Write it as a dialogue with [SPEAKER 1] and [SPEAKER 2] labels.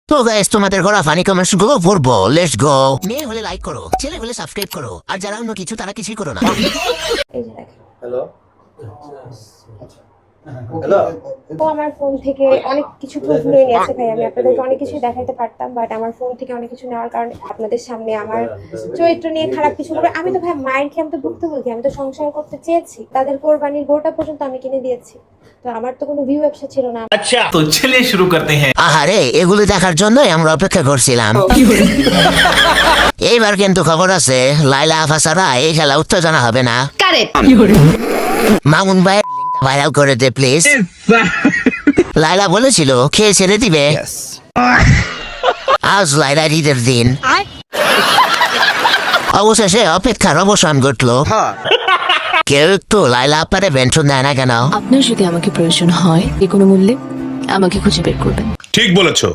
[SPEAKER 1] তো গাইস, তোমাদের করা ফানি কমেন্টস গুলো পড়বো। Let's go. মেয়ে হলে লাইক করো, ছেলে হলে সাবস্ক্রাইব করো, আর যারা অন্য কিছু তারা কিছুই করো না।
[SPEAKER 2] এই যে দেখেন,
[SPEAKER 3] হ্যালো হ্যালো
[SPEAKER 2] ও আমার ফোন থেকে অনেক কিছু প্রুফ নিয়ে নিয়েছে ভাই। আমি আপনাদেরকে অনেক কিছু দেখাইতে পারতাম, বাট আমার ফোন থেকে অনেক কিছু নেওয়ার কারণে আপনাদের সামনে আমার চরিত্র নিয়ে খারাপ কিছু করে। আমি তো ভাই মায়ের খেয়ে আমি তো ভুক্তভোগী, আমি তো সংসার করতে চেয়েছি, তাদের কোরবানির গরুটা পর্যন্ত আমি কিনে দিয়েছি। তো আমার তো কোনো ভিউ ব্যবসা ছিল না।
[SPEAKER 4] अच्छा तो चलिए शुरू करते हैं।
[SPEAKER 1] আহারে, এগুলো দেখার জন্যই আমরা অপেক্ষা করছিলাম। এইবার কিন্তু খবর আছে, লাইলা আফা ছাড়া এই খেলা উত্তেজনা হবে না। মামুন ভাই ভাইরাল করে দে প্লিজ। লাইলা বলেছিল খেয়ে ছেড়ে দিবে। আজ লাইলা ঈদের দিন, অবশেষে অপেক্ষার অবসান ঘটলো। কেউ একটু লাইলা আপারে বেন্টন দেয় না কেন?
[SPEAKER 5] আপনার যদি আমাকে প্রয়োজন হয় যে কোনো মূল্যে আমাকে খুঁজে বের করবেন।
[SPEAKER 6] ঠিক বলেছো।